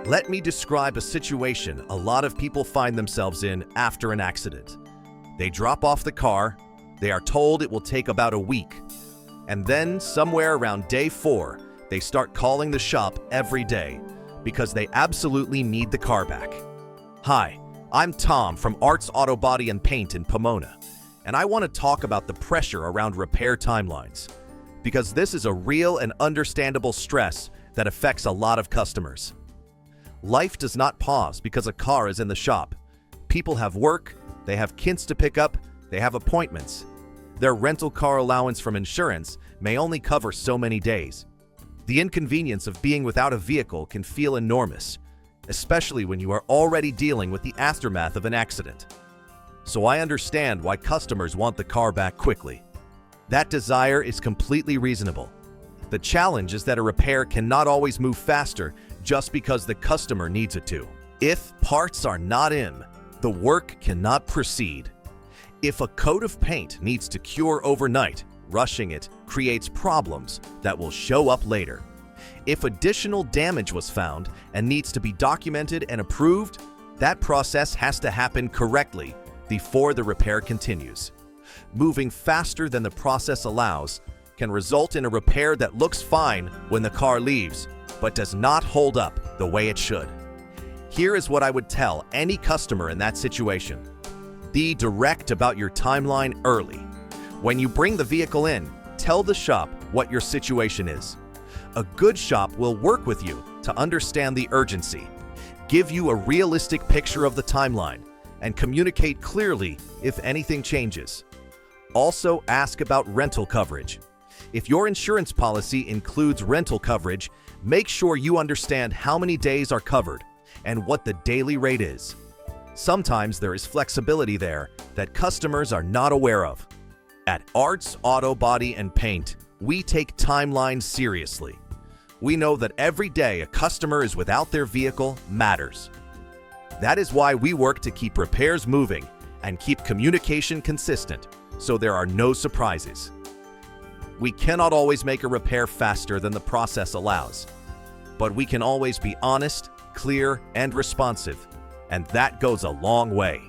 Let me describe a situation a lot of people find themselves in after an accident. They drop off the car, they are told it will take about a week, and then somewhere around day 4, they start calling the shop every day because they absolutely need the car back. Hi, I'm Tom from Arts Auto Body and Paint in Pomona, and I want to talk about the pressure around repair timelines, because this is a real and understandable stress that affects a lot of customers. Life does not pause because a car is in the shop. People have work, they have kids to pick up, they have appointments. Their rental car allowance from insurance may only cover so many days. The inconvenience of being without a vehicle can feel enormous, especially when you are already dealing with the aftermath of an accident. So I understand why customers want the car back quickly. That desire is completely reasonable. The challenge is that a repair cannot always move faster just because the customer needs it to. If parts are not in, the work cannot proceed. If a coat of paint needs to cure overnight, rushing it creates problems that will show up later. If additional damage was found and needs to be documented and approved, that process has to happen correctly before the repair continues. Moving faster than the process allows can result in a repair that looks fine when the car leaves, but does not hold up the way it should. Here is what I would tell any customer in that situation. Be direct about your timeline early. When you bring the vehicle in, tell the shop what your situation is. A good shop will work with you to understand the urgency, give you a realistic picture of the timeline, and communicate clearly if anything changes. Also, ask about rental coverage. If your insurance policy includes rental coverage, make sure you understand how many days are covered and what the daily rate is. Sometimes there is flexibility there that customers are not aware of. At Arts Auto Body and Paint, we take timelines seriously. We know that every day a customer is without their vehicle matters. That is why we work to keep repairs moving and keep communication consistent so there are no surprises. We cannot always make a repair faster than the process allows, but we can always be honest, clear, and responsive, and that goes a long way.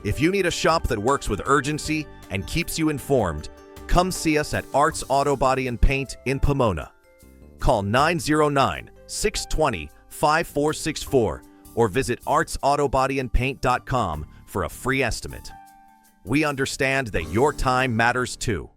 If you need a shop that works with urgency and keeps you informed, come see us at Arts Auto Body and Paint in Pomona. Call 909-620-5464 or visit artsautobodyandpaint.com for a free estimate. We understand that your time matters too.